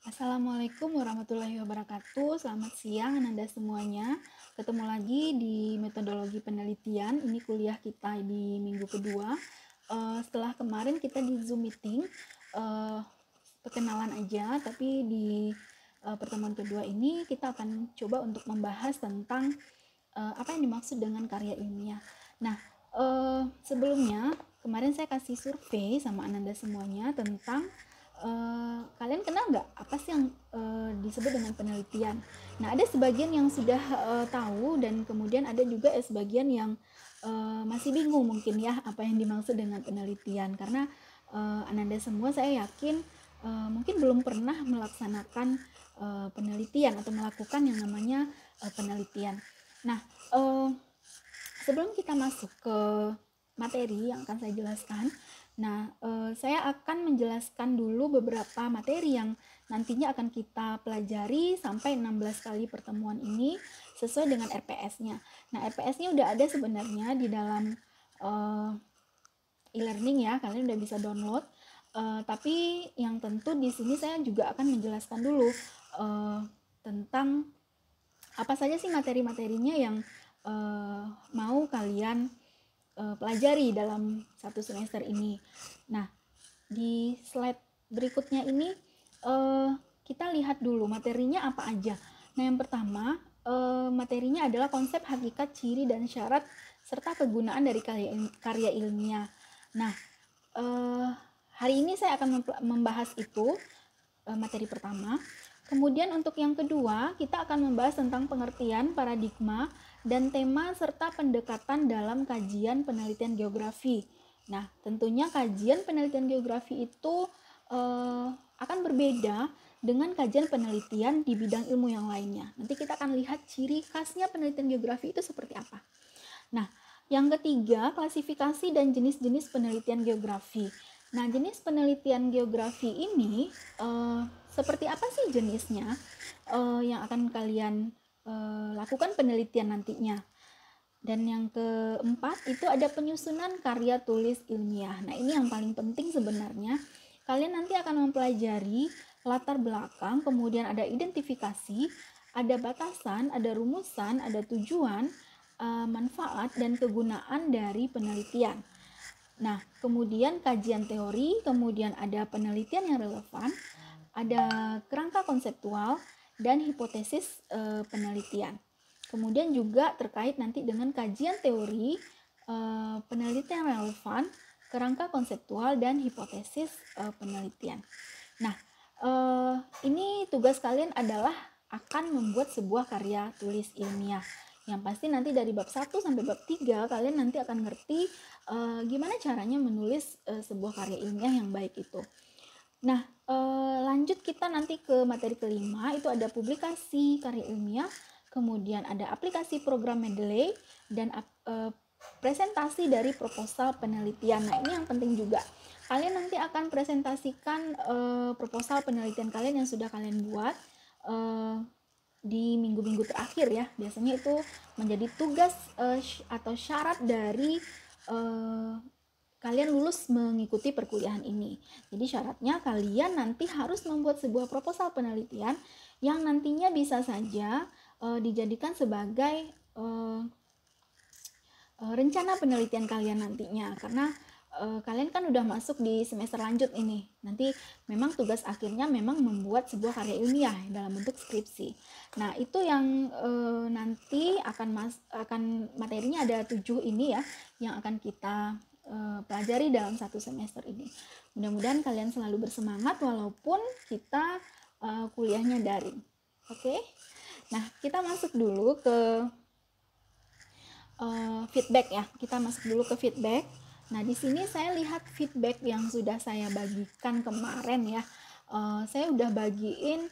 Assalamualaikum warahmatullahi wabarakatuh. Selamat siang Ananda semuanya. Ketemu lagi di metodologi penelitian. Ini kuliah kita di minggu kedua. Setelah kemarin kita di Zoom meeting, perkenalan aja, tapi di pertemuan kedua ini kita akan coba untuk membahas tentang apa yang dimaksud dengan karya ilmiah. Nah, sebelumnya kemarin saya kasih survei sama Ananda semuanya tentang kalian kenal nggak apa sih yang disebut dengan penelitian? Nah, ada sebagian yang sudah tahu dan kemudian ada juga sebagian yang masih bingung mungkin ya apa yang dimaksud dengan penelitian karena Ananda semua saya yakin mungkin belum pernah melaksanakan penelitian atau melakukan yang namanya penelitian. Nah, sebelum kita masuk ke materi yang akan saya jelaskan, saya akan menjelaskan dulu beberapa materi yang nantinya akan kita pelajari sampai 16 kali pertemuan ini sesuai dengan RPS-nya. Nah, RPS-nya udah ada sebenarnya di dalam e-learning ya, kalian udah bisa download. Tapi yang tentu di sini saya juga akan menjelaskan dulu tentang apa saja sih materi-materinya yang mau kalian pelajari dalam satu semester ini. Nah, di slide berikutnya ini kita lihat dulu materinya apa aja. Nah, yang pertama materinya adalah konsep, hakikat, ciri, dan syarat serta kegunaan dari karya ilmiah. Nah, hari ini saya akan membahas itu materi pertama. Kemudian untuk yang kedua, kita akan membahas tentang pengertian, paradigma, dan tema serta pendekatan dalam kajian penelitian geografi. Nah, tentunya kajian penelitian geografi itu akan berbeda dengan kajian penelitian di bidang ilmu yang lainnya. Nanti kita akan lihat ciri khasnya penelitian geografi itu seperti apa. Nah, yang ketiga, klasifikasi dan jenis-jenis penelitian geografi. Nah, jenis penelitian geografi ini seperti apa sih jenisnya yang akan kalian lakukan penelitian nantinya. Dan yang keempat itu ada penyusunan karya tulis ilmiah. Nah, ini yang paling penting sebenarnya. Kalian nanti akan mempelajari latar belakang, kemudian ada identifikasi, ada batasan, ada rumusan, ada tujuan, manfaat, dan kegunaan dari penelitian. Nah, kemudian kajian teori, kemudian ada penelitian yang relevan, ada kerangka konseptual, dan hipotesis penelitian. Kemudian juga terkait nanti dengan kajian teori, penelitian relevan, kerangka konseptual, dan hipotesis penelitian. Nah, ini tugas kalian adalah akan membuat sebuah karya tulis ilmiah. Yang pasti nanti dari bab 1 sampai bab 3 kalian nanti akan ngerti gimana caranya menulis sebuah karya ilmiah yang baik itu. Nah, lanjut kita nanti ke materi kelima, itu ada publikasi karya ilmiah, kemudian ada aplikasi program Mendeley, dan presentasi dari proposal penelitian. Nah, ini yang penting juga. Kalian nanti akan presentasikan proposal penelitian kalian yang sudah kalian buat di minggu-minggu terakhir ya. Biasanya itu menjadi tugas atau syarat dari kalian lulus mengikuti perkuliahan ini. Jadi syaratnya kalian nanti harus membuat sebuah proposal penelitian yang nantinya bisa saja dijadikan sebagai rencana penelitian kalian nantinya, karena kalian kan udah masuk di semester lanjut ini. Nanti memang tugas akhirnya memang membuat sebuah karya ilmiah dalam bentuk skripsi. Nah, itu yang nanti akan materinya ada 7 ini ya yang akan kita pelajari dalam satu semester ini. Mudah-mudahan kalian selalu bersemangat walaupun kita kuliahnya daring. Oke? Nah, kita masuk dulu ke feedback ya. Kita masuk dulu ke feedback. Nah, di sini saya lihat feedback yang sudah saya bagikan kemarin ya. Saya udah bagiin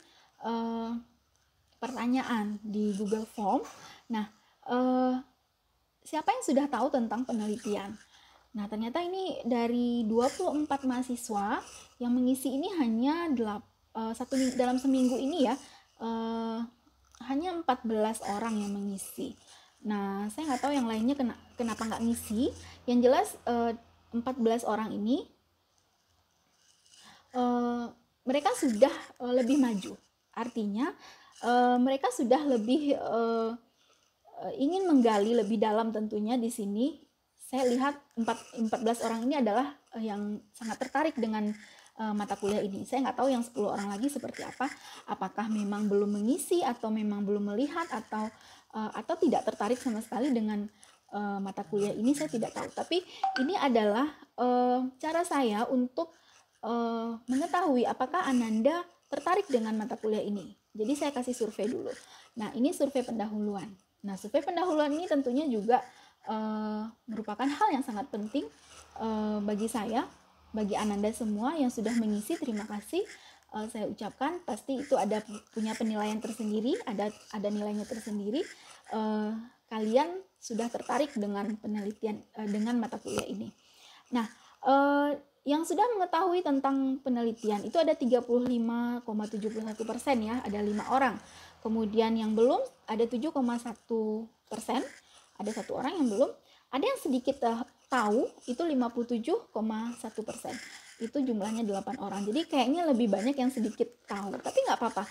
pertanyaan di Google Form. Nah, siapa yang sudah tahu tentang penelitian? Nah, ternyata ini dari 24 mahasiswa yang mengisi ini hanya dalam seminggu ini ya, hanya 14 orang yang mengisi. Nah, saya nggak tahu yang lainnya kenapa nggak ngisi. Yang jelas 14 orang ini mereka sudah lebih maju. Artinya mereka sudah lebih ingin menggali lebih dalam tentunya di sini. Saya lihat 14 orang ini adalah yang sangat tertarik dengan mata kuliah ini. Saya nggak tahu yang 10 orang lagi seperti apa. Apakah memang belum mengisi atau memang belum melihat atau tidak tertarik sama sekali dengan mata kuliah ini, saya tidak tahu. Tapi ini adalah cara saya untuk mengetahui apakah Ananda tertarik dengan mata kuliah ini. Jadi saya kasih survei dulu. Nah, ini survei pendahuluan. Nah, survei pendahuluan ini tentunya juga merupakan hal yang sangat penting bagi saya, bagi Ananda semua yang sudah mengisi. Terima kasih. Saya ucapkan, pasti itu punya penilaian tersendiri, ada nilainya tersendiri. Kalian sudah tertarik dengan penelitian dengan mata kuliah ini. Nah, yang sudah mengetahui tentang penelitian itu ada 35,71% ya, ada 5 orang. Kemudian yang belum ada 7,1%, ada 1 orang yang belum. Ada yang sedikit tahu itu 57,1%. Itu jumlahnya 8 orang. Jadi kayaknya lebih banyak yang sedikit tahu. Tapi nggak apa-apa.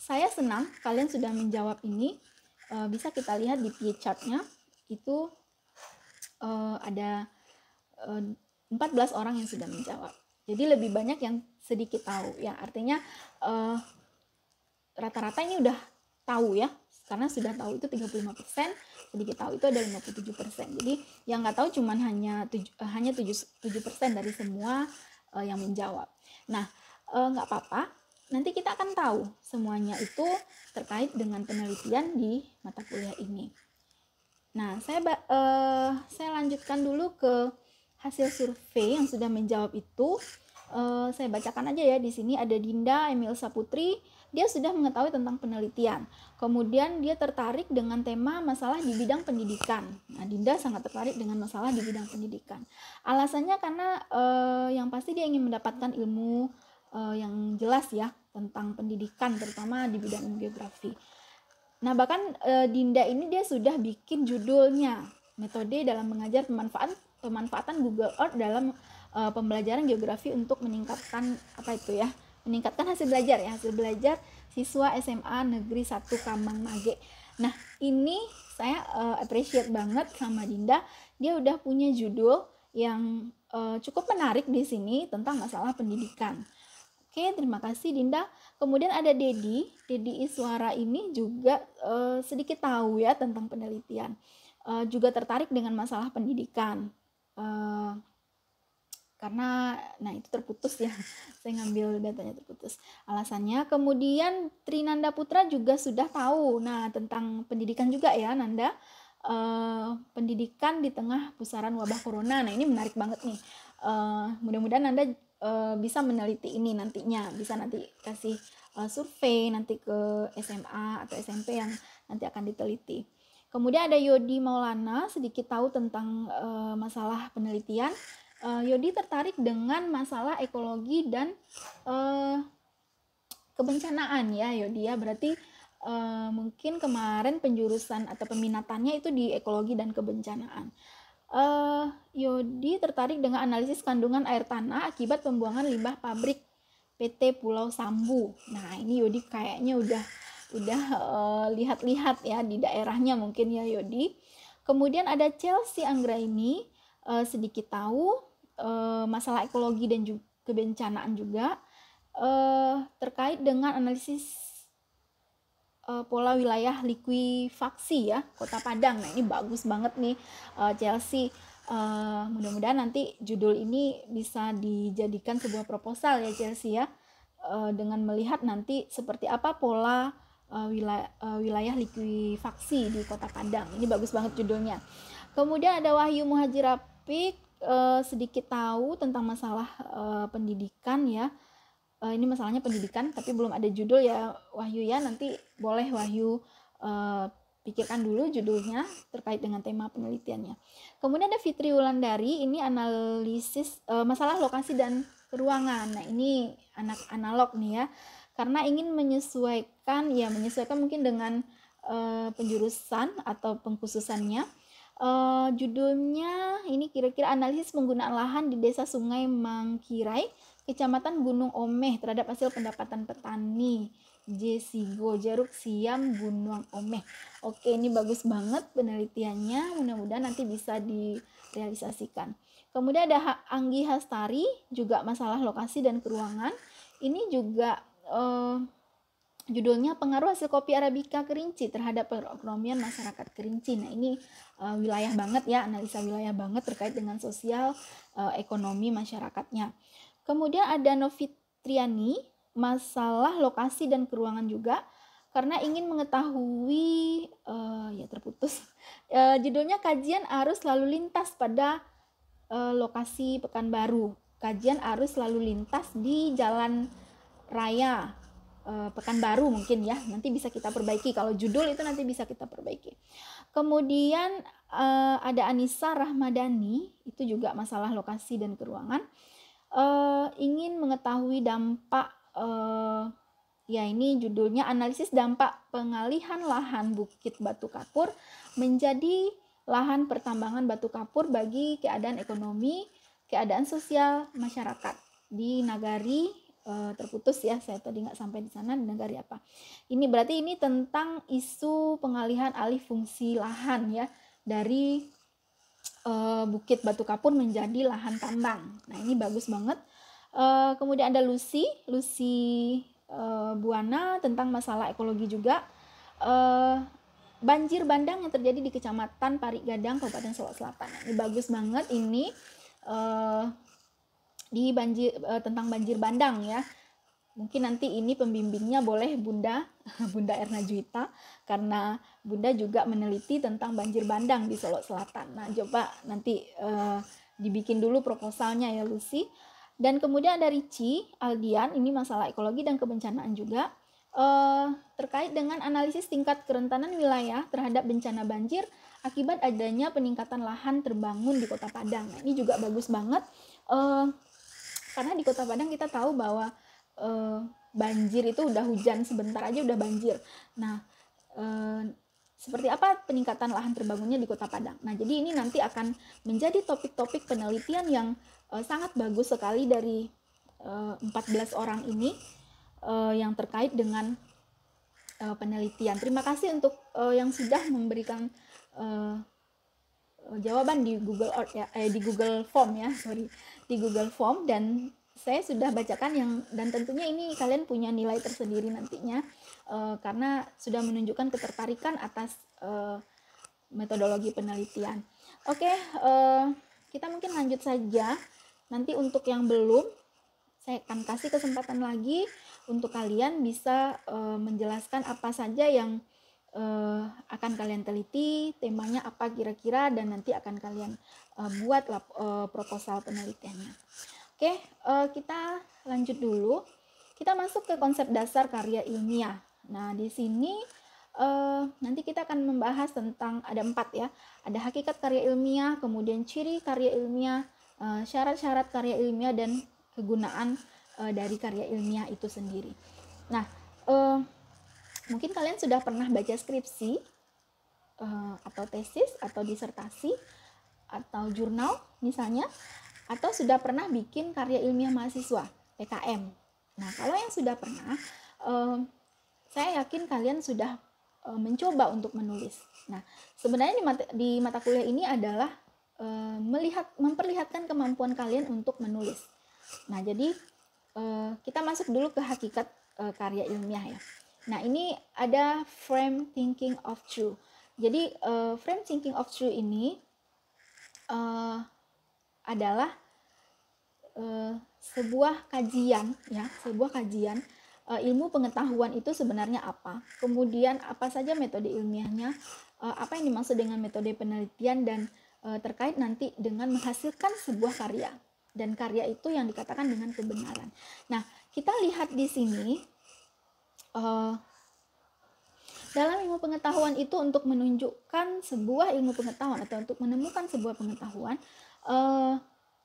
Saya senang kalian sudah menjawab ini. Bisa kita lihat di pie chart-nya itu ada 14 orang yang sudah menjawab. Jadi lebih banyak yang sedikit tahu ya. Artinya rata-rata ini udah tahu ya. Karena sudah tahu itu 35%, sedikit tahu itu ada 57%. Jadi yang nggak tahu cuman hanya 7% dari semua yang menjawab. Nah, nggak apa-apa. Nanti kita akan tahu semuanya itu terkait dengan penelitian di mata kuliah ini. Nah, saya lanjutkan dulu ke hasil survei yang sudah menjawab itu. Saya bacakan aja ya. Di sini ada Dinda Emil Saputri. Dia sudah mengetahui tentang penelitian. Kemudian dia tertarik dengan tema masalah di bidang pendidikan. Nah, Dinda sangat tertarik dengan masalah di bidang pendidikan. Alasannya karena yang pasti dia ingin mendapatkan ilmu yang jelas ya tentang pendidikan, terutama di bidang ilmu geografi. Nah, bahkan Dinda ini dia sudah bikin judulnya, metode dalam mengajar pemanfaatan Google Earth dalam pembelajaran geografi untuk meningkatkan meningkatkan hasil belajar siswa SMA Negeri 1 Kambang Mage. Nah, ini saya appreciate banget sama Dinda. Dia udah punya judul yang cukup menarik di sini tentang masalah pendidikan. Oke, terima kasih Dinda. Kemudian ada Dedi Iswara ini juga sedikit tahu ya tentang penelitian. Juga tertarik dengan masalah pendidikan. Karena itu terputus ya, saya ngambil datanya terputus alasannya. Kemudian Trinanda Putra juga sudah tahu tentang pendidikan juga ya Nanda, pendidikan di tengah pusaran wabah corona. Nah, ini menarik banget nih. Mudah-mudahan Nanda bisa meneliti ini nantinya, bisa nanti kasih survei nanti ke SMA atau SMP yang nanti akan diteliti. Kemudian ada Yodi Maulana, sedikit tahu tentang masalah penelitian. Yodi tertarik dengan masalah ekologi dan kebencanaan ya Yodi ya. Berarti mungkin kemarin penjurusan atau peminatannya itu di ekologi dan kebencanaan. Yodi tertarik dengan analisis kandungan air tanah akibat pembuangan limbah pabrik PT Pulau Sambu. Nah, ini Yodi kayaknya udah lihat-lihat ya di daerahnya mungkin ya Yodi. Kemudian ada Chelsea Anggraini, sedikit tahu masalah ekologi dan juga kebencanaan juga, terkait dengan analisis pola wilayah likuifaksi ya Kota Padang. Nah, ini bagus banget nih Chelsea. Mudah-mudahan nanti judul ini bisa dijadikan sebuah proposal ya Chelsea ya, dengan melihat nanti seperti apa pola wilayah likuifaksi di Kota Padang. Ini bagus banget judulnya. Kemudian ada Wahyu Muhajir Rafiq, sedikit tahu tentang masalah pendidikan ya. Ini masalahnya pendidikan tapi belum ada judul ya Wahyu ya. Nanti boleh Wahyu pikirkan dulu judulnya terkait dengan tema penelitiannya. Kemudian ada Fitri Wulandari, ini analisis masalah lokasi dan ruangan. Nah, ini anak analog nih ya, karena ingin menyesuaikan mungkin dengan penjurusan atau pengkhususannya. Judulnya ini kira-kira analisis penggunaan lahan di Desa Sungai Mangkirai, Kecamatan Gunung Omeh terhadap hasil pendapatan petani. Jesigo, jeruk siam Gunung Omeh. Oke, ini bagus banget penelitiannya, mudah-mudahan nanti bisa direalisasikan. Kemudian ada Anggi Hastari, juga masalah lokasi dan keruangan. Ini juga judulnya pengaruh hasil kopi Arabica Kerinci terhadap perekonomian masyarakat Kerinci. Nah, ini wilayah banget ya, analisa wilayah banget terkait dengan sosial ekonomi masyarakatnya. Kemudian ada Novitriani, masalah lokasi dan keruangan juga, karena ingin mengetahui ya terputus. Judulnya kajian arus lalu lintas pada lokasi Pekanbaru. Kajian arus lalu lintas di Jalan Raya Pekanbaru mungkin ya, nanti bisa kita perbaiki, kalau judul itu nanti bisa kita perbaiki. Kemudian ada Anissa Rahmadani, itu juga masalah lokasi dan keruangan, ingin mengetahui dampak ya ini judulnya analisis dampak pengalihan lahan Bukit Batu Kapur menjadi lahan pertambangan batu kapur bagi keadaan ekonomi, keadaan sosial masyarakat di Nagari. Terputus ya, saya tadi nggak sampai di sana, di Nagari apa. Ini berarti ini tentang isu pengalihan alih fungsi lahan ya, dari Bukit Batu Kapur menjadi lahan tambang. Nah, ini bagus banget. Kemudian ada Lucy Buana tentang masalah ekologi juga. Banjir bandang yang terjadi di Kecamatan Parigadang, Kabupaten Solok Selatan. Nah, ini bagus banget ini. Di tentang banjir bandang ya. Mungkin nanti ini pembimbingnya boleh Bunda Erna Juwita, karena Bunda juga meneliti tentang banjir bandang di Solok Selatan. Nah, coba nanti dibikin dulu proposalnya ya Lucy. Dan kemudian ada Ricci Aldian, ini masalah ekologi dan kebencanaan juga, terkait dengan analisis tingkat kerentanan wilayah terhadap bencana banjir akibat adanya peningkatan lahan terbangun di Kota Padang. Nah, ini juga bagus banget. Karena di Kota Padang kita tahu bahwa banjir itu udah hujan sebentar aja udah banjir. Nah, seperti apa peningkatan lahan terbangunnya di Kota Padang. Nah, jadi ini nanti akan menjadi topik-topik penelitian yang sangat bagus sekali dari 14 orang ini yang terkait dengan penelitian. Terima kasih untuk yang sudah memberikan jawaban di Google di Google Form ya, di Google Form, dan saya sudah bacakan yang, dan tentunya ini kalian punya nilai tersendiri nantinya karena sudah menunjukkan ketertarikan atas metodologi penelitian. Oke, kita mungkin lanjut saja. Nanti untuk yang belum, saya akan kasih kesempatan lagi untuk kalian bisa menjelaskan apa saja yang akan kalian teliti, temanya apa kira-kira, dan nanti akan kalian buat proposal penelitiannya. Oke, kita lanjut dulu. Kita masuk ke konsep dasar karya ilmiah. Nah, di sini nanti kita akan membahas tentang, ada 4 ya. Ada hakikat karya ilmiah, kemudian ciri karya ilmiah, syarat-syarat karya ilmiah, dan kegunaan dari karya ilmiah itu sendiri. Nah, mungkin kalian sudah pernah baca skripsi atau tesis atau disertasi atau jurnal misalnya, atau sudah pernah bikin karya ilmiah mahasiswa PKM. Nah, kalau yang sudah pernah, saya yakin kalian sudah mencoba untuk menulis. Nah, sebenarnya di mata kuliah ini adalah memperlihatkan kemampuan kalian untuk menulis. Nah, jadi kita masuk dulu ke hakikat karya ilmiah ya. Nah, ini ada frame thinking of truth. Jadi frame thinking of truth ini adalah sebuah kajian ya, ilmu pengetahuan itu sebenarnya apa, kemudian apa saja metode ilmiahnya, apa yang dimaksud dengan metode penelitian, dan terkait nanti dengan menghasilkan sebuah karya, dan karya itu yang dikatakan dengan kebenaran. Nah, kita lihat di sini dalam ilmu pengetahuan itu, untuk menunjukkan sebuah ilmu pengetahuan atau untuk menemukan sebuah pengetahuan,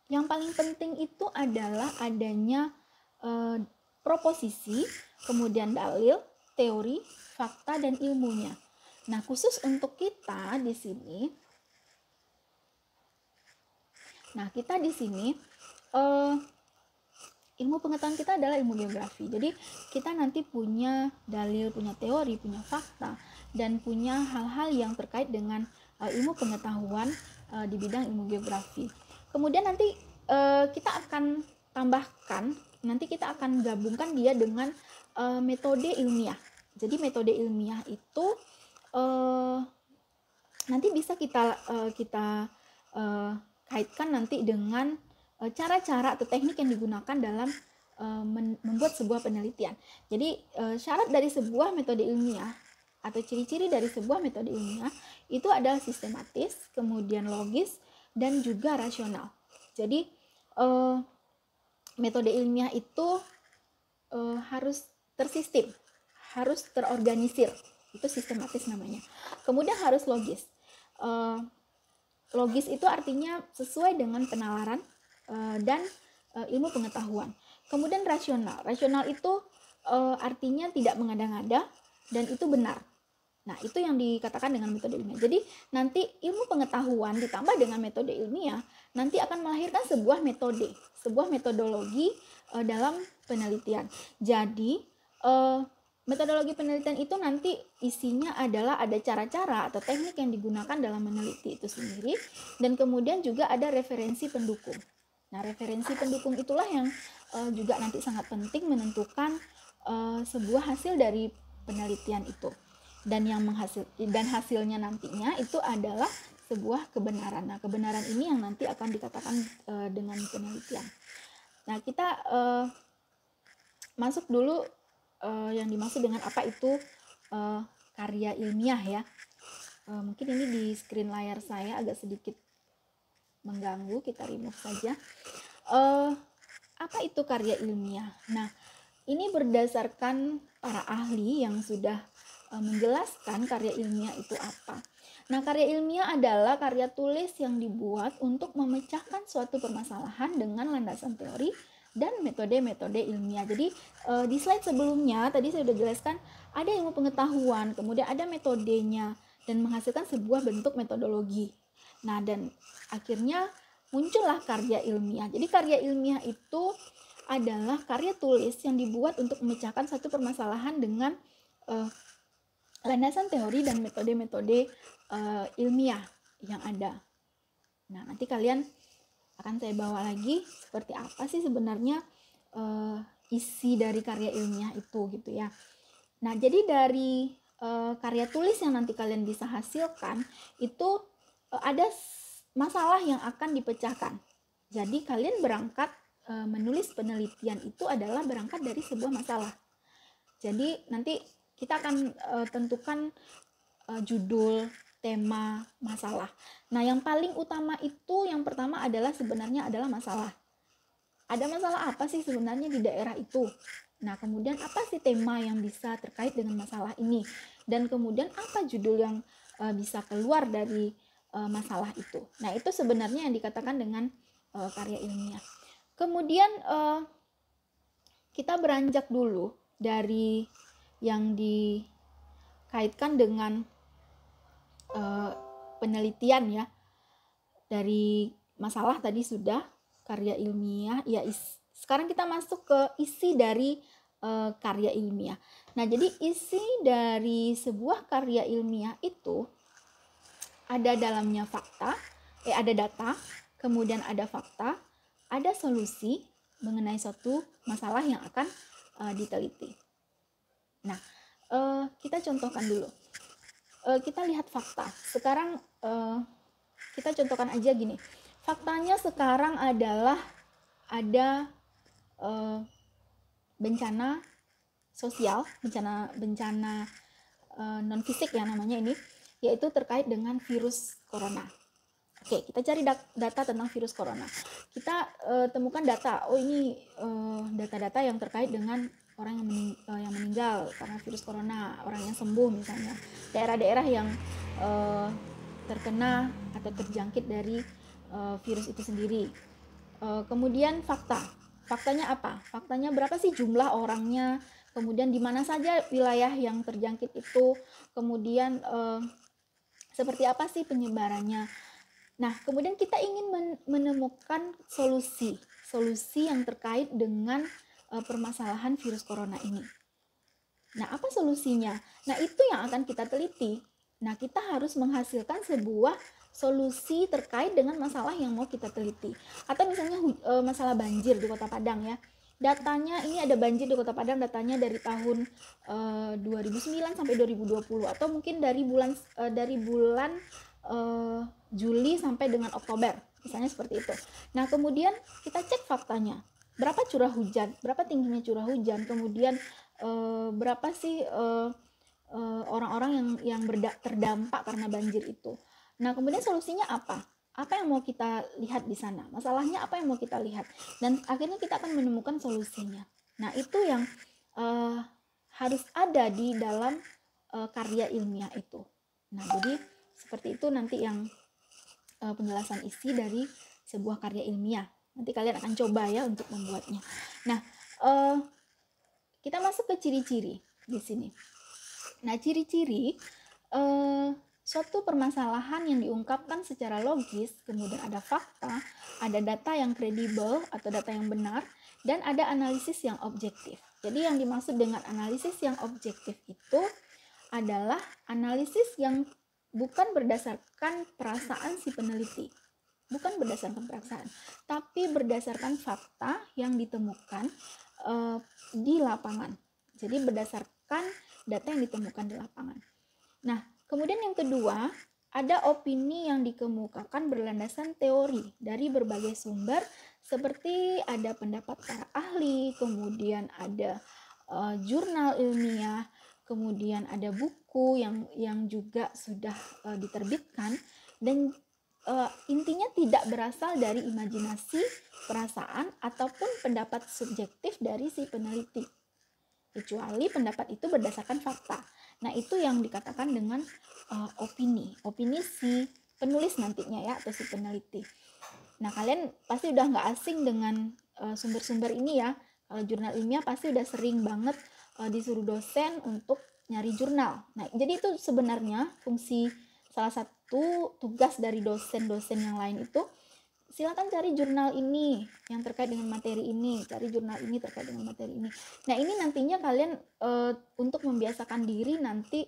yang paling penting itu adalah adanya proposisi, kemudian dalil, teori, fakta, dan ilmunya. Nah, khusus untuk kita di sini, ilmu pengetahuan kita adalah ilmu geografi. Jadi kita nanti punya dalil, punya teori, punya fakta, dan punya hal-hal yang terkait dengan ilmu pengetahuan di bidang ilmu geografi. Kemudian nanti kita akan tambahkan, nanti kita akan gabungkan dia dengan metode ilmiah. Jadi metode ilmiah itu nanti bisa kita kaitkan nanti dengan cara-cara atau teknik yang digunakan dalam membuat sebuah penelitian. Jadi syarat dari sebuah metode ilmiah atau ciri-ciri dari sebuah metode ilmiah itu adalah sistematis, kemudian logis, dan juga rasional. Jadi metode ilmiah itu harus tersistem, harus terorganisir, itu sistematis namanya. Kemudian harus logis. Logis itu artinya sesuai dengan penalaran dan ilmu pengetahuan. Kemudian rasional. Rasional itu artinya tidak mengada-ngada dan itu benar. Nah, itu yang dikatakan dengan metode ilmiah. Jadi, nanti ilmu pengetahuan ditambah dengan metode ilmiah nanti akan melahirkan sebuah metode, sebuah metodologi dalam penelitian. Jadi, metodologi penelitian itu nanti isinya adalah ada cara-cara atau teknik yang digunakan dalam meneliti itu sendiri, dan kemudian juga ada referensi pendukung. Nah, referensi pendukung itulah yang juga nanti sangat penting menentukan sebuah hasil dari penelitian itu. Dan hasilnya nantinya itu adalah sebuah kebenaran. Nah, kebenaran ini yang nanti akan dikatakan dengan penelitian. Nah, kita masuk dulu yang dimaksud dengan apa itu karya ilmiah ya. Mungkin ini di screen layar saya agak sedikit mengganggu, kita remove saja. Apa itu karya ilmiah? Nah, ini berdasarkan para ahli yang sudah menjelaskan karya ilmiah itu apa. Nah, karya ilmiah adalah karya tulis yang dibuat untuk memecahkan suatu permasalahan dengan landasan teori dan metode-metode ilmiah. Jadi di slide sebelumnya tadi saya sudah jelaskan ada ilmu pengetahuan, kemudian ada metodenya dan menghasilkan sebuah bentuk metodologi. Nah, dan akhirnya muncullah karya ilmiah. Jadi karya ilmiah itu adalah karya tulis yang dibuat untuk memecahkan satu permasalahan dengan landasan teori dan metode-metode ilmiah yang ada. Nah, nanti kalian akan saya bawa lagi seperti apa sih sebenarnya isi dari karya ilmiah itu gitu ya. Nah, jadi dari karya tulis yang nanti kalian bisa hasilkan itu ada masalah yang akan dipecahkan. Jadi kalian berangkat menulis penelitian itu adalah berangkat dari sebuah masalah. Jadi nanti kita akan tentukan judul, tema, masalah. Nah, yang paling utama itu yang pertama adalah sebenarnya adalah masalah. Ada masalah apa sih sebenarnya di daerah itu? Nah, kemudian apa sih tema yang bisa terkait dengan masalah ini? Dan kemudian apa judul yang bisa keluar dari masalah itu? Nah, itu sebenarnya yang dikatakan dengan karya ilmiah. Kemudian kita beranjak dulu dari yang dikaitkan dengan penelitian ya. Dari masalah tadi sudah, karya ilmiah ya. Sekarang kita masuk ke isi dari karya ilmiah. Nah, jadi isi dari sebuah karya ilmiah itu ada dalamnya fakta, ada data, kemudian ada fakta, ada solusi mengenai suatu masalah yang akan diteliti. Nah, kita contohkan dulu. Kita lihat fakta. Sekarang kita contohkan aja gini. Faktanya sekarang adalah ada bencana sosial, bencana non fisik ya namanya ini, yaitu terkait dengan virus corona. Oke, kita cari data tentang virus corona. Kita temukan data. Oh, ini data-data yang terkait dengan orang yang meninggal karena virus corona, orang yang sembuh misalnya, daerah-daerah yang terkena atau terjangkit dari virus itu sendiri. Kemudian faktanya apa? Faktanya berapa sih jumlah orangnya, kemudian di mana saja wilayah yang terjangkit itu, kemudian seperti apa sih penyebarannya. Nah, kemudian kita ingin menemukan solusi yang terkait dengan permasalahan virus corona ini. Nah, apa solusinya? Nah, itu yang akan kita teliti. Nah, kita harus menghasilkan sebuah solusi terkait dengan masalah yang mau kita teliti. Atau misalnya masalah banjir di Kota Padang ya. Datanya ini ada banjir di Kota Padang, datanya dari tahun 2009 sampai 2020, atau mungkin dari bulan Juli sampai dengan Oktober, misalnya seperti itu. Nah, kemudian kita cek faktanya. Berapa curah hujan, berapa tingginya curah hujan, kemudian berapa sih orang-orang yang terdampak karena banjir itu. Nah, kemudian solusinya apa? Apa yang mau kita lihat di sana? Masalahnya apa yang mau kita lihat? Dan akhirnya kita akan menemukan solusinya. Nah, itu yang harus ada di dalam karya ilmiah itu. Nah, jadi seperti itu nanti yang penjelasan isi dari sebuah karya ilmiah. Nanti kalian akan coba ya untuk membuatnya. Nah, kita masuk ke ciri-ciri di sini. Nah, ciri-ciri suatu permasalahan yang diungkapkan secara logis, kemudian ada fakta, ada data yang kredibel atau data yang benar, dan ada analisis yang objektif. Jadi yang dimaksud dengan analisis yang objektif itu adalah analisis yang bukan berdasarkan perasaan si peneliti, bukan berdasarkan perasaan, tapi berdasarkan fakta yang ditemukan di lapangan. Jadi berdasarkan data yang ditemukan di lapangan. Nah, kemudian yang kedua, ada opini yang dikemukakan berlandasan teori dari berbagai sumber, seperti ada pendapat para ahli, kemudian ada jurnal ilmiah, kemudian ada buku yang juga sudah diterbitkan, dan intinya tidak berasal dari imajinasi, perasaan, ataupun pendapat subjektif dari si peneliti, kecuali pendapat itu berdasarkan fakta. Nah, itu yang dikatakan dengan opini si penulis nantinya ya, atau si peneliti. Nah, kalian pasti udah nggak asing dengan sumber-sumber ini ya. Kalau jurnal ilmiah pasti udah sering banget disuruh dosen untuk nyari jurnal. Nah, jadi itu sebenarnya fungsi, salah satu tugas dari dosen-dosen yang lain itu, silakan cari jurnal ini yang terkait dengan materi ini, cari jurnal ini terkait dengan materi ini. Nah, ini nantinya kalian untuk membiasakan diri nanti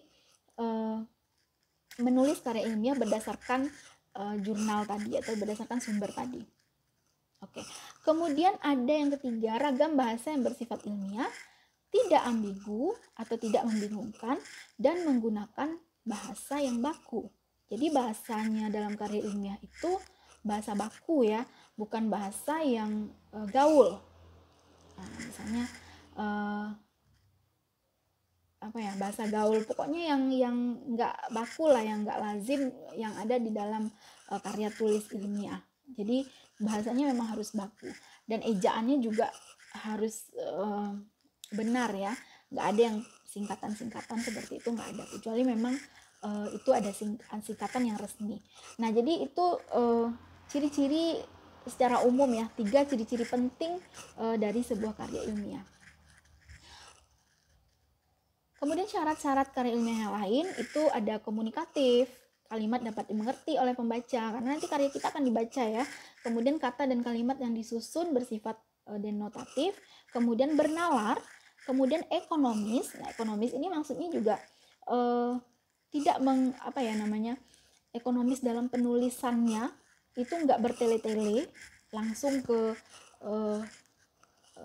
menulis karya ilmiah berdasarkan jurnal tadi atau berdasarkan sumber tadi. Oke. Kemudian ada yang ketiga, ragam bahasa yang bersifat ilmiah, tidak ambigu atau tidak membingungkan, dan menggunakan bahasa yang baku. Jadi bahasanya dalam karya ilmiah itu bahasa baku ya, bukan bahasa yang gaul. Nah, misalnya bahasa gaul, pokoknya yang nggak baku lah, yang nggak lazim yang ada di dalam karya tulis ilmiah. Jadi bahasanya memang harus baku, dan ejaannya juga harus benar ya, nggak ada yang singkatan-singkatan seperti itu, nggak ada, kecuali memang itu ada singkatan yang resmi. Nah, jadi itu ciri-ciri secara umum ya, 3 ciri-ciri penting dari sebuah karya ilmiah. Kemudian syarat-syarat karya ilmiah yang lain itu ada komunikatif, kalimat dapat dimengerti oleh pembaca, karena nanti karya kita akan dibaca ya. Kemudian kata dan kalimat yang disusun bersifat denotatif, kemudian bernalar, kemudian ekonomis. Nah, ekonomis ini maksudnya juga tidak ekonomis dalam penulisannya, itu nggak bertele-tele langsung ke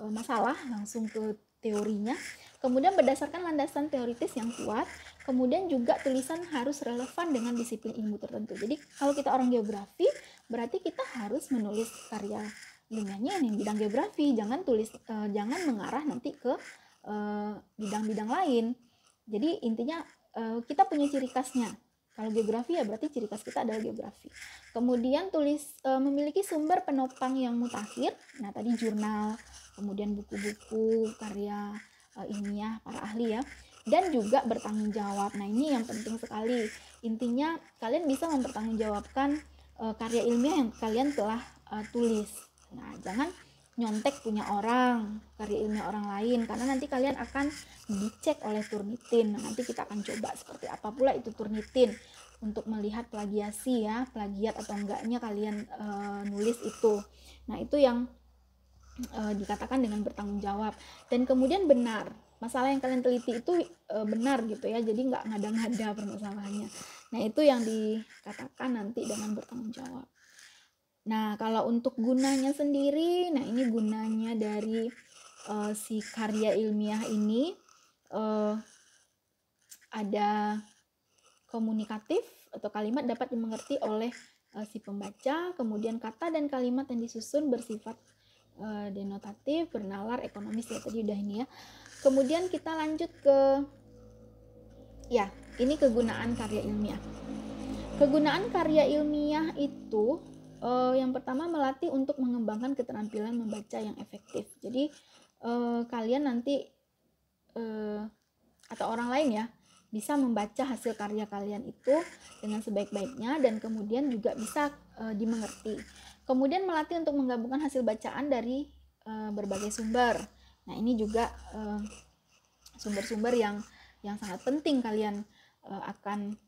masalah, langsung ke teorinya. Kemudian berdasarkan landasan teoritis yang kuat, kemudian juga tulisan harus relevan dengan disiplin ilmu tertentu. Jadi kalau kita orang geografi, berarti kita harus menulis karya ilmiahnya yang bidang geografi, jangan mengarah nanti ke bidang-bidang lain. Jadi intinya kita punya ciri khasnya. Kalau geografi ya berarti ciri khas kita adalah geografi. Kemudian memiliki sumber penopang yang mutakhir. Nah, tadi jurnal, kemudian buku-buku karya ilmiah para ahli ya, dan juga bertanggung jawab. Nah, ini yang penting sekali. Intinya kalian bisa mempertanggungjawabkan karya ilmiah yang kalian telah tulis. Nah, jangan nyontek punya orang, karya ilmiah orang lain, karena nanti kalian akan dicek oleh Turnitin. Nah, nanti kita akan coba seperti apa pula itu Turnitin. untuk melihat plagiasi ya, plagiat atau enggaknya kalian nulis itu. Nah, itu yang dikatakan dengan bertanggung jawab. Dan kemudian benar, masalah yang kalian teliti itu benar gitu ya, jadi nggak ngada-ngada permasalahannya. Nah, itu yang dikatakan nanti dengan bertanggung jawab. Nah, kalau untuk gunanya sendiri, nah ini gunanya dari si karya ilmiah ini ada komunikatif atau kalimat dapat dimengerti oleh si pembaca, kemudian kata dan kalimat yang disusun bersifat denotatif, bernalar, ekonomis ya tadi udah ini ya. Kemudian kita lanjut ke ya, ini kegunaan karya ilmiah. Kegunaan karya ilmiah itu yang pertama melatih untuk mengembangkan keterampilan membaca yang efektif. Jadi kalian nanti atau orang lain ya bisa membaca hasil karya kalian itu dengan sebaik-baiknya dan kemudian juga bisa dimengerti. Kemudian melatih untuk menggabungkan hasil bacaan dari berbagai sumber. Nah, ini juga sumber-sumber yang sangat penting kalian akan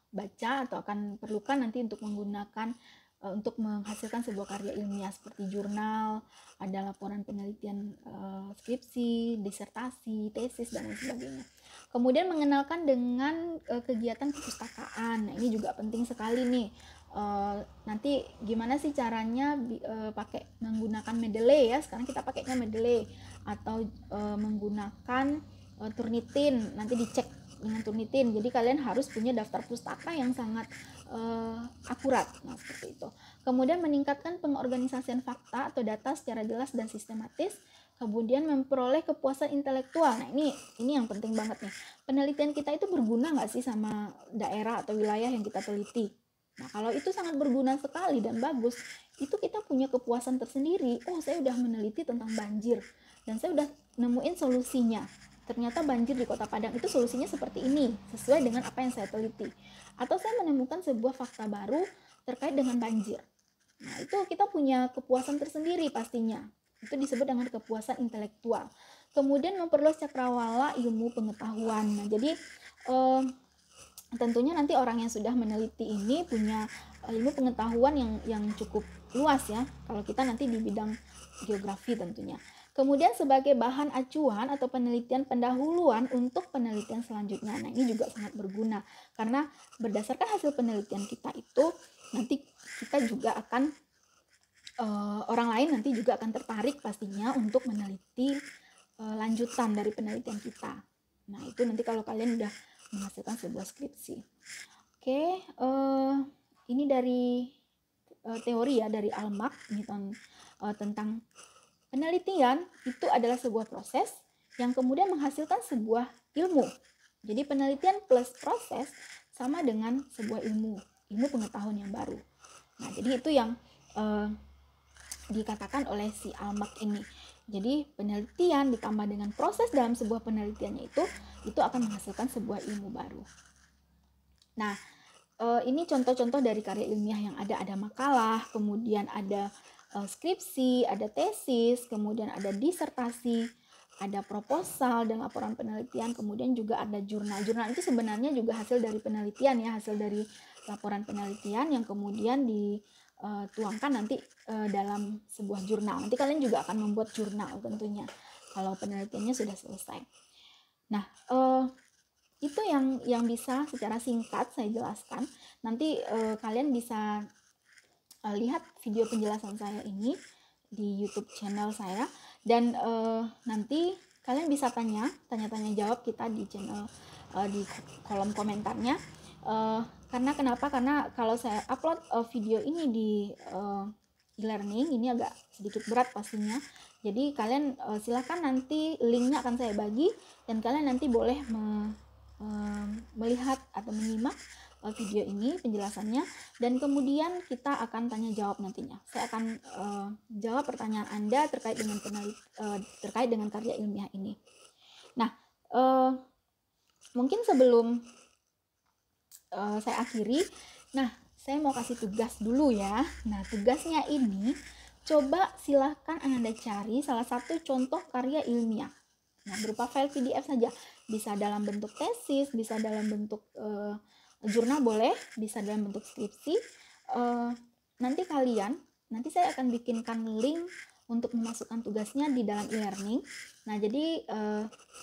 baca atau akan perlukan nanti untuk menggunakan untuk menghasilkan sebuah karya ilmiah seperti jurnal, ada laporan penelitian skripsi, disertasi, tesis dan lain sebagainya. Kemudian mengenalkan dengan kegiatan perpustakaan. Nah, ini juga penting sekali nih. Nanti gimana sih caranya pakai menggunakan Mendeley ya? Sekarang kita pakainya Mendeley atau menggunakan Turnitin. Nanti dicek dengan Turnitin. Jadi kalian harus punya daftar pustaka yang sangat akurat. Nah, seperti itu. Kemudian meningkatkan pengorganisasian fakta atau data secara jelas dan sistematis. Kemudian memperoleh kepuasan intelektual. Nah, ini yang penting banget nih. Penelitian kita itu berguna nggak sih sama daerah atau wilayah yang kita teliti? Nah, kalau itu sangat berguna sekali dan bagus, itu kita punya kepuasan tersendiri. Oh, saya udah meneliti tentang banjir dan saya udah nemuin solusinya. Ternyata banjir di Kota Padang itu solusinya seperti ini, sesuai dengan apa yang saya teliti. Atau saya menemukan sebuah fakta baru terkait dengan banjir. Nah, itu kita punya kepuasan tersendiri pastinya. Itu disebut dengan kepuasan intelektual. Kemudian memperluas cakrawala ilmu pengetahuan. Nah, jadi tentunya nanti orang yang sudah meneliti ini punya ilmu pengetahuan yang cukup luas ya. Kalau kita nanti di bidang geografi tentunya. Kemudian sebagai bahan acuan atau penelitian pendahuluan untuk penelitian selanjutnya. Nah, ini juga sangat berguna karena berdasarkan hasil penelitian kita itu nanti kita juga akan orang lain nanti juga akan tertarik pastinya untuk meneliti lanjutan dari penelitian kita. Nah, itu nanti kalau kalian udah menghasilkan sebuah skripsi. Oke, ini dari teori ya, dari Almak ini tentang penelitian itu adalah sebuah proses yang kemudian menghasilkan sebuah ilmu. Jadi penelitian plus proses sama dengan sebuah ilmu pengetahuan yang baru. Nah, jadi itu yang dikatakan oleh si Almak ini. Jadi penelitian ditambah dengan proses dalam sebuah penelitiannya itu akan menghasilkan sebuah ilmu baru. Nah, ini contoh-contoh dari karya ilmiah yang ada makalah, kemudian ada skripsi, ada tesis, kemudian ada disertasi, ada proposal dan laporan penelitian, kemudian juga ada jurnal. Jurnal itu sebenarnya juga hasil dari penelitian ya, hasil dari laporan penelitian yang kemudian dituangkan nanti dalam sebuah jurnal. Nanti kalian juga akan membuat jurnal tentunya kalau penelitiannya sudah selesai. Nah, itu yang bisa secara singkat saya jelaskan. Nanti kalian bisa lihat video penjelasan saya ini di YouTube channel saya dan nanti kalian bisa tanya jawab kita di channel di kolom komentarnya. Karena kenapa? Karena kalau saya upload video ini di e-learning ini agak sedikit berat pastinya. Jadi kalian silakan nanti linknya akan saya bagi dan kalian nanti boleh melihat atau menyimak video ini penjelasannya dan kemudian kita akan tanya jawab nantinya. Saya akan jawab pertanyaan Anda terkait dengan karya ilmiah ini. Nah, mungkin sebelum saya akhiri, nah saya mau kasih tugas dulu ya. Nah, tugasnya ini coba silahkan Anda cari salah satu contoh karya ilmiah. Nah, berupa file PDF saja, bisa dalam bentuk tesis, bisa dalam bentuk jurnal boleh, bisa dalam bentuk skripsi. Nanti saya akan bikinkan link untuk memasukkan tugasnya di dalam e-learning. Nah, jadi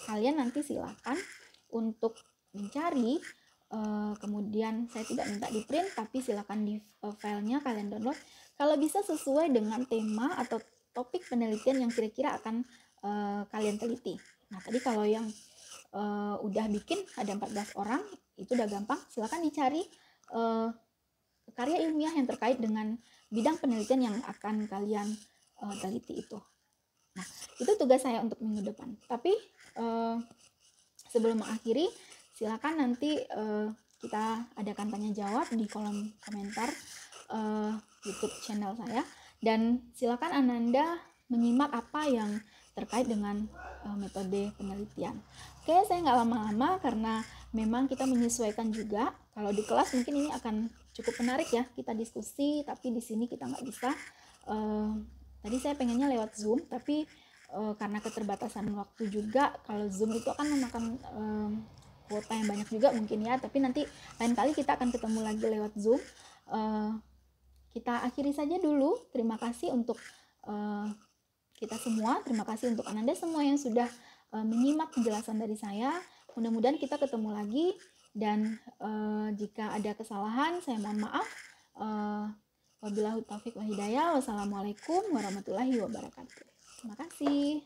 kalian nanti silakan untuk mencari, kemudian saya tidak minta di print, tapi silakan di filenya kalian download. Kalau bisa sesuai dengan tema atau topik penelitian yang kira-kira akan kalian teliti. Nah, tadi kalau yang udah bikin ada 14 orang, itu udah gampang. Silakan dicari karya ilmiah yang terkait dengan bidang penelitian yang akan kalian teliti itu. Nah, itu tugas saya untuk minggu depan. Tapi sebelum mengakhiri, silakan nanti kita adakan tanya jawab di kolom komentar YouTube channel saya, dan silakan Ananda menyimak apa yang terkait dengan metode penelitian. Oke, saya nggak lama-lama karena memang kita menyesuaikan juga. Kalau di kelas mungkin ini akan cukup menarik ya, kita diskusi, tapi di sini kita nggak bisa. Tadi saya pengennya lewat Zoom, tapi karena keterbatasan waktu juga, kalau Zoom itu akan memakan kuota yang banyak juga mungkin ya, tapi nanti lain kali kita akan ketemu lagi lewat Zoom. Kita akhiri saja dulu. Terima kasih untuk kita semua, terima kasih untuk Ananda semua yang sudah menyimak penjelasan dari saya. Mudah-mudahan kita ketemu lagi, dan jika ada kesalahan saya mohon maaf. Wabillahi taufiq wa hidayah. Wassalamualaikum warahmatullahi wabarakatuh. Terima kasih.